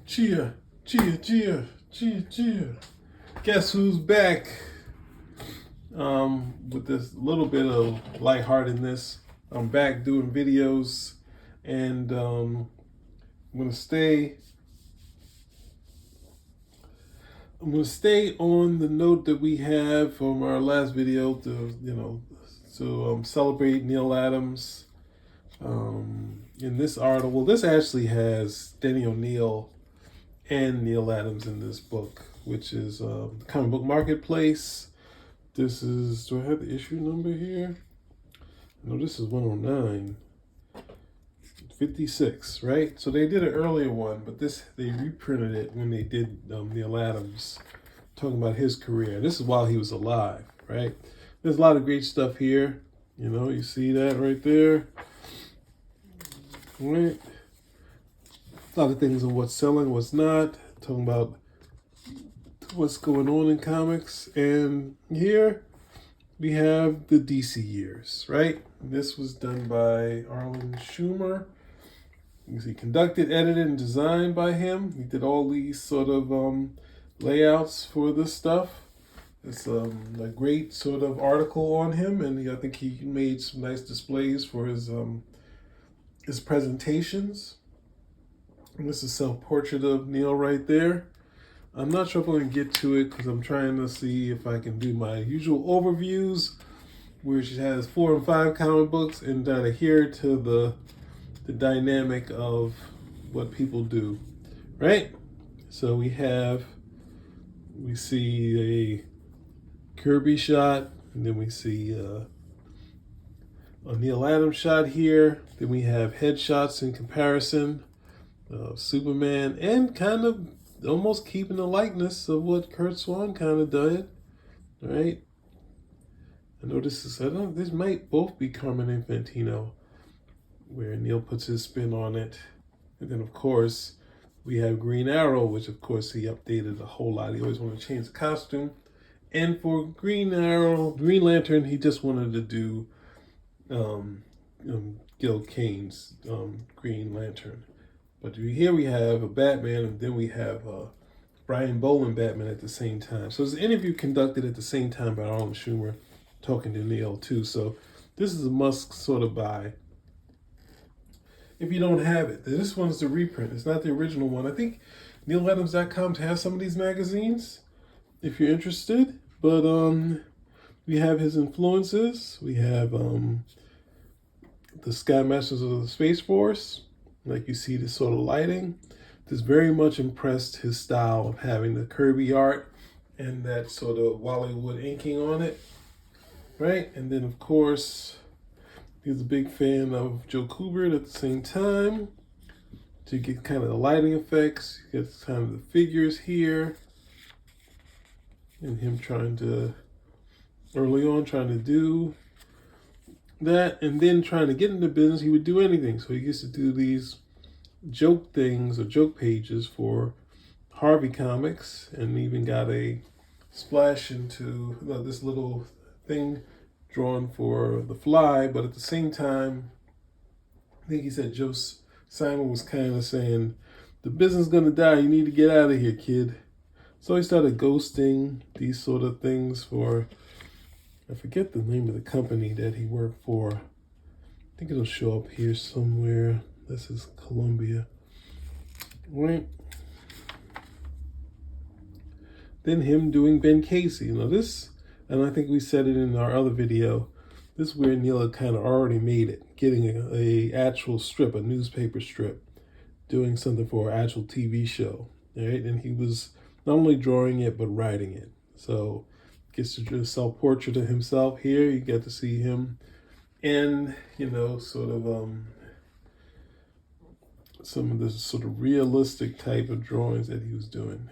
Chia, Chia, Chia, Chia, Chia. Guess who's back? With this little bit of lightheartedness. I'm back doing videos, and I'm gonna stay. I'm gonna stay on the note that we have from our last video to celebrate Neal Adams. In this article, this actually has Denny O'Neil and Neal Adams in this book, which is the Comic Book Marketplace. This is, do I have the issue number here? No, this is 109. 56, right? So they did an earlier one, but this they reprinted it when they did Neal Adams, talking about his career. This is while he was alive, right? There's a lot of great stuff here. You see that right there, right? A lot of things on what's selling, what's not. Talking about what's going on in comics. And here we have the DC years, right? This was done by Arlen Schumer. You see, conducted, edited, and designed by him. He did all these sort of layouts for this stuff. It's a great sort of article on him, and I think he made some nice displays for his presentations. And this is a self-portrait of Neal right there. I'm not sure if I'm going to get to it because I'm trying to see if I can do my usual overviews, which has 4 and 5 comic books, and down here to the dynamic of what people do, right? So we see a Kirby shot, and then we see a Neal Adams shot here. Then we have headshots in comparison of Superman, and kind of almost keeping the likeness of what Kurt Swan kind of did, right? I know this might both be Carmen Infantino, where Neal puts his spin on it. And then, of course, we have Green Arrow, which, of course, he updated a whole lot. He always wanted to change the costume. And for Green Lantern, he just wanted to do Gil Kane's Green Lantern. But here we have a Batman, and then we have Brian Boland Batman at the same time. So there's an interview conducted at the same time by Arlen Schumer talking to Neal, too. So this is a must sort of buy if you don't have it. This one's the reprint. It's not the original one. I think NealAdams.com has some of these magazines if you're interested. But we have his influences. We have the Sky Masters of the Space Force. Like you see this sort of lighting. This very much impressed his style of having the Kirby art and that sort of Bollywood inking on it. Right? And then, of course, he's a big fan of Joe Kubert at the same time to get kind of the lighting effects. You get kind of the figures here. And him early on trying to do that. And then trying to get into business, he would do anything. So he used to do these joke things or joke pages for Harvey Comics, and even got a splash into this little thing drawn for The Fly. But at the same time, I think he said Joe Simon was kind of saying, the business is going to die. You need to get out of here, kid. So he started ghosting these sort of things for, I forget the name of the company that he worked for. I think it'll show up here somewhere. This is Columbia. Right? Then him doing Ben Casey. This, and I think we said it in our other video, this is where Neal had kind of already made it, getting a actual strip, a newspaper strip, doing something for an actual TV show, right? And he was not only drawing it, but writing it. So gets to do a self-portrait of himself here. You get to see him and, sort of some of the sort of realistic type of drawings that he was doing.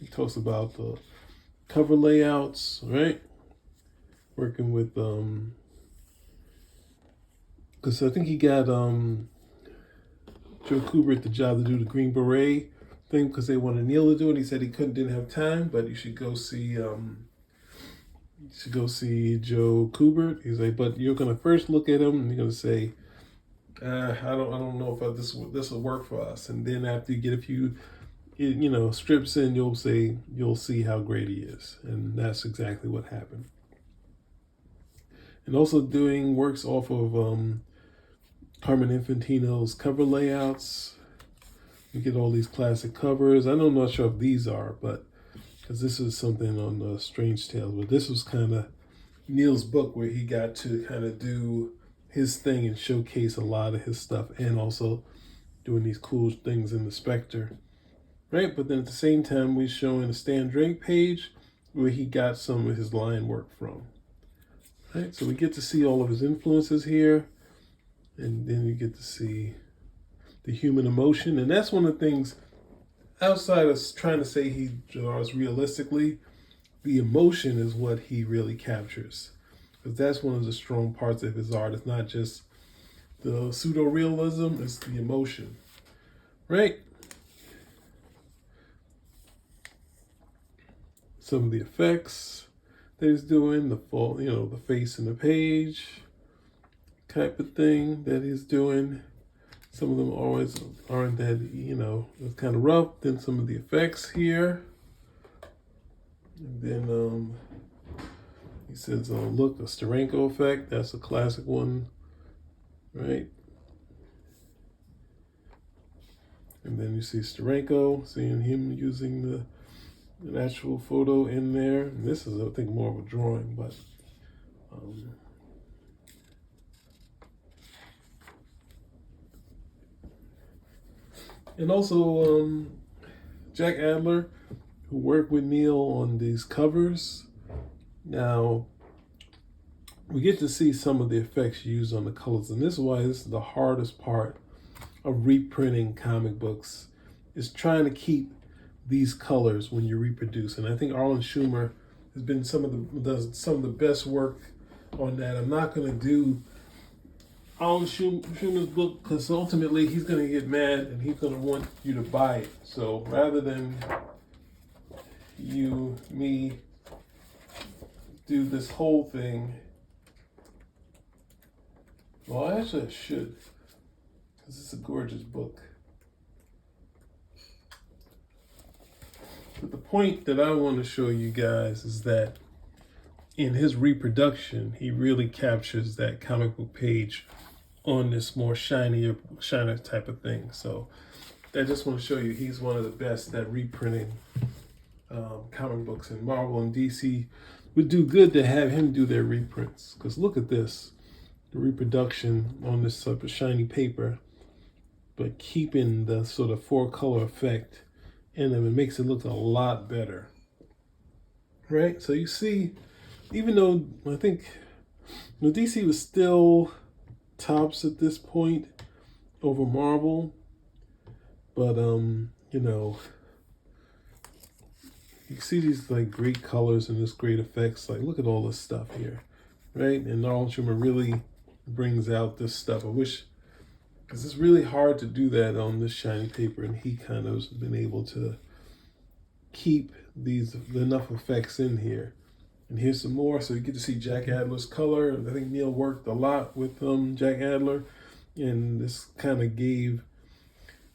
He talks about the cover layouts, right? Working with, because I think he got Joe Kubert the job to do the Green Beret thing because they wanted Neal to do it. He said he didn't have time, but you should go see Joe Kubert. He's like, but you're gonna first look at him and you're gonna say, I don't know if this will work for us. And then after you get a few, strips in, you'll see how great he is, and that's exactly what happened. And also doing works off of Carmen Infantino's cover layouts. You get all these classic covers. I'm not sure if these are, but because this is something on Strange Tales, but this was kind of Neal's book where he got to kind of do his thing and showcase a lot of his stuff, and also doing these cool things in the Spectre, right? But then at the same time, we're showing a Stan Drake page where he got some of his line work from, right? So we get to see all of his influences here, and then you get to see the human emotion, and that's one of the things. Outside of trying to say he draws realistically, the emotion is what he really captures, because that's one of the strong parts of his art. It's not just the pseudo realism; it's the emotion, right? Some of the effects that he's doing, the face in the page type of thing that he's doing. Some of them always aren't that, it's kind of rough. Then some of the effects here. And then he says, look, a Steranko effect. That's a classic one, right? And then you see Steranko, seeing him using an actual photo in there. And this is, I think, more of a drawing, but and also Jack Adler, who worked with Neal on these covers. Now, we get to see some of the effects used on the colors, and this is why this is the hardest part of reprinting comic books, is trying to keep these colors when you reproduce. And I think Arlen Schumer has been does some of the best work on that. I'm not going to do Arlen Schumer's book because ultimately he's going to get mad and he's going to want you to buy it. So rather than me do this whole thing, well, actually I should, because it's a gorgeous book. But the point that I want to show you guys is that in his reproduction, he really captures that comic book page on this more shinier type of thing. So I just want to show you he's one of the best at reprinting comic books, and Marvel and DC would do good to have him do their reprints, because look at this, the reproduction on this type of shiny paper, but keeping the sort of 4-color effect in them. It makes it look a lot better, right? So you see, even though I think DC was still tops at this point over Marvel, but you see these like great colors and this great effects. Like, look at all this stuff here, right? And Arlen Schumer really brings out this stuff. I wish, because it's really hard to do that on this shiny paper, and he kind of has been able to keep enough effects in here. And here's some more. So you get to see Jack Adler's color. I think Neal worked a lot with Jack Adler, and this kind of gave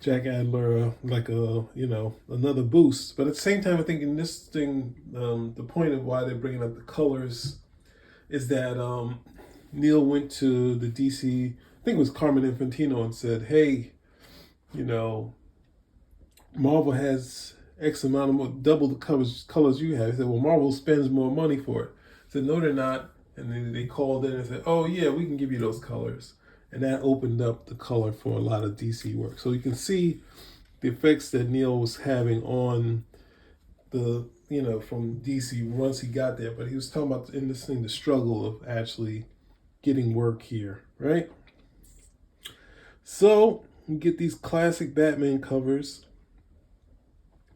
Jack Adler another boost. But at the same time, I think in this thing, the point of why they're bringing up the colors is that Neal went to the DC, I think it was Carmen Infantino, and said, hey, Marvel has X amount of double the colors you have. He said, well, Marvel spends more money for it. I said, no, they're not. And then they called in and said, oh yeah, we can give you those colors. And that opened up the color for a lot of DC work. So you can see the effects that Neal was having on the, from DC once he got there. But he was talking about in this thing, the struggle of actually getting work here, right? So you get these classic Batman covers,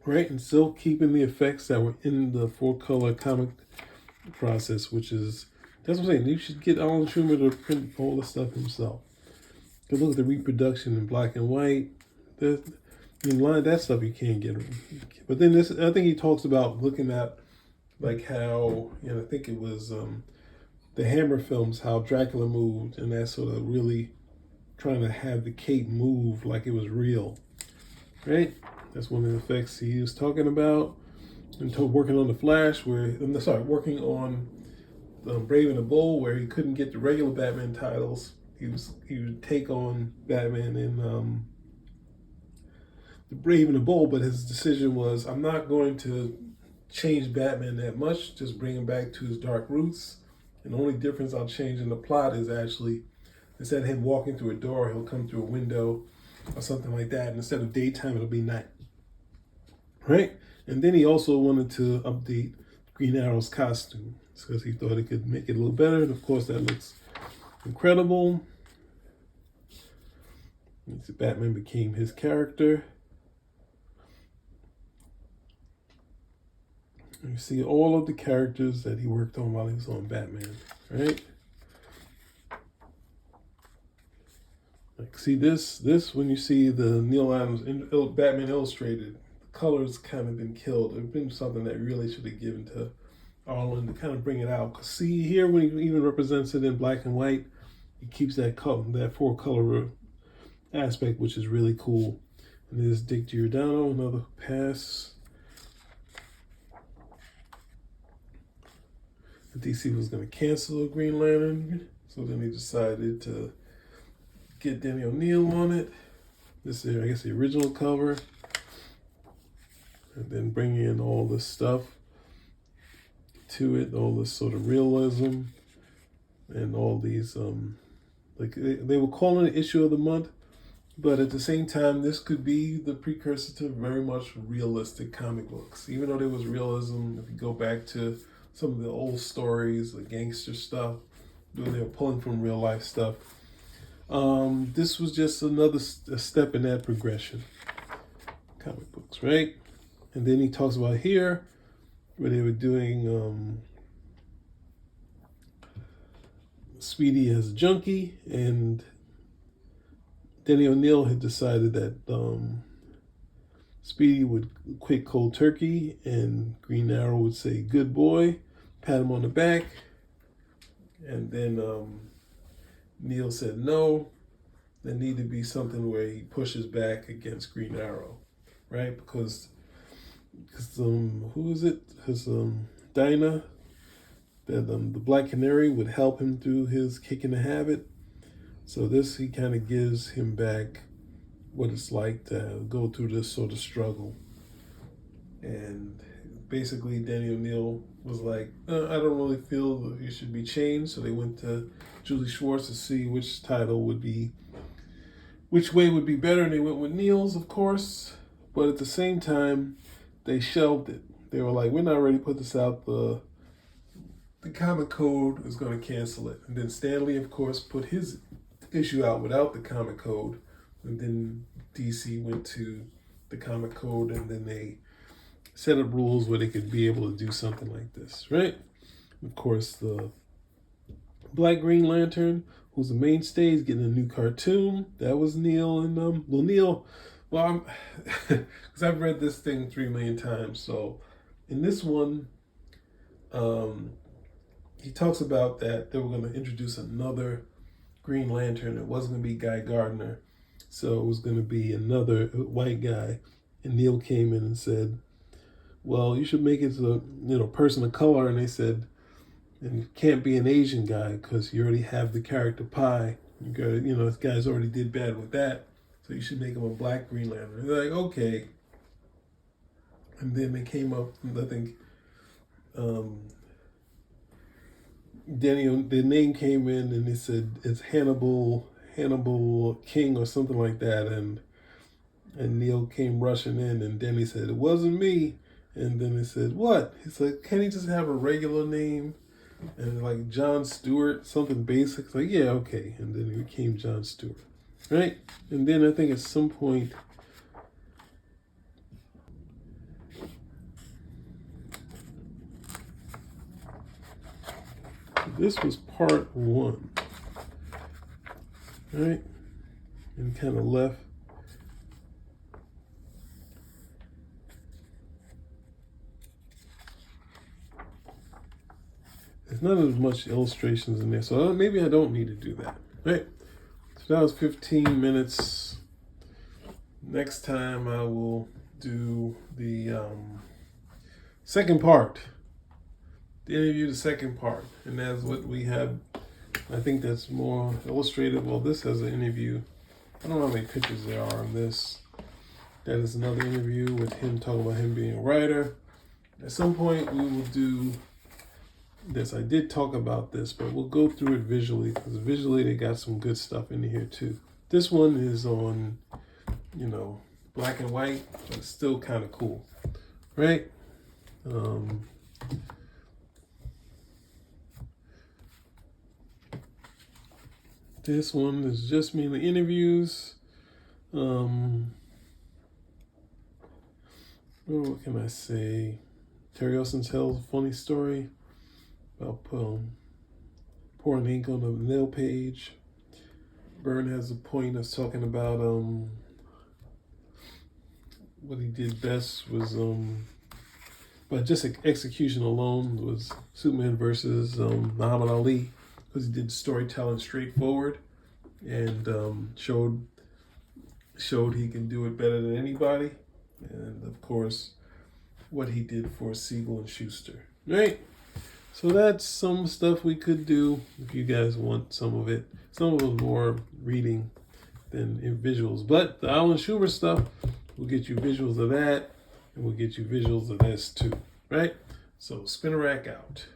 right? And still keeping the effects that were in the 4-color comic process, that's what I'm saying. You should get Arlen Schumer to print all the stuff himself. Because look at the reproduction in black and white. That stuff you can't get. But then I think he talks about looking at like how, I think it was the Hammer films, how Dracula moved, and that sort of really trying to have the cape move like it was real, right? That's one of the effects he was talking about. Until working on the Flash, working on Brave and the Bold, where he couldn't get the regular Batman titles. He would take on Batman in the Brave and the Bold, but his decision was, I'm not going to change Batman that much, just bring him back to his dark roots. And the only difference I'll change in the plot is actually, instead of him walking through a door, he'll come through a window or something like that. And instead of daytime, it'll be night. Right? And then he also wanted to update Green Arrow's costume because he thought it could make it a little better. And of course, that looks incredible. Batman became his character. You see all of the characters that he worked on while he was on Batman, right? Like, see this when you see the Neal Adams Batman Illustrated, the colors kind of been killed. It's been something that really should have given to Arlen to kind of bring it out. Cause see here when he even represents it in black and white, he keeps that color, that 4-color aspect, which is really cool. And there's Dick Giordano, another pass. DC was going to cancel Green Lantern, so then they decided to get Daniel Neal on it. This is, I guess, the original cover, and then bring in all this stuff to it, all this sort of realism, and all these like they were calling it issue of the month, but at the same time, this could be the precursor to very much realistic comic books. Even though there was realism, if you go back to some of the old stories, the gangster stuff, where they were pulling from real life stuff. This was just another step in that progression. Comic books, right? And then he talks about here where they were doing Speedy as a junkie, and Denny O'Neil had decided that Speedy would quit cold turkey, and Green Arrow would say, good boy, pat him on the back. And then Neal said, no, there need to be something where he pushes back against Green Arrow, right? Because who is it? Because Dinah, that the Black Canary would help him through his kicking the habit. So this, he kind of gives him back what it's like to go through this sort of struggle. And basically Danny O'Neil was like, I don't really feel that you should be changed. So they went to Julie Schwartz to see which title would be, which way would be better. And they went with Neal's, of course. But at the same time, they shelved it. They were like, we're not ready to put this out. The Comic Code is going to cancel it. And then Stanley, of course, put his issue out without the Comic Code. And then DC went to the Comic Code, and then they set up rules where they could be able to do something like this, right? Of course, the Black Green Lantern, who's the mainstay, is getting a new cartoon. That was Neal and Neal. Well, because I've read this thing 3 million times. So in this one, he talks about that they were going to introduce another Green Lantern. It wasn't going to be Guy Gardner, so it was going to be another white guy. And Neal came in and said, well, you should make it a person of color. And they said, and it can't be an Asian guy because you already have the character Pi. You got, this guy's already did bad with that, so you should make him a Black Green Lantern. They're like, okay. And then they came up, I think, the name came in, and they said it's Hannibal King or something like that, and Neal came rushing in, and Denny said, it wasn't me. And then they said, what? He's like, can't he just have a regular name? And like John Stewart, something basic. It's like, yeah, okay. And then he became John Stewart, right? And then I think at some point, this was part 1, right? And kind of left. There's not as much illustrations in there, so maybe I don't need to do that, right? So that was 15 minutes. Next time I will do the second part. The interview, the second part. And that's what we have. I think that's more illustrated. Well, this has an interview. I don't know how many pictures there are on this. That is another interview with him talking about him being a writer. At some point we will do this. I did talk about this, but we'll go through it visually, because visually they got some good stuff in here too. This one is on, black and white, but it's still kind of cool, right? This one is just mainly interviews. What can I say? Terry Olsen tells a funny story about pouring ink on a nail page. Byrne has a point of talking about what he did best was but just execution alone was Superman versus Muhammad Ali, because he did storytelling straightforward and showed he can do it better than anybody, and of course what he did for Siegel and Schuster, right? So that's some stuff we could do if you guys want some of it. Some of it was more reading than in visuals, but the Arlen Schumer stuff will get you visuals of that, and we'll get you visuals of this too, right? So spin a rack out.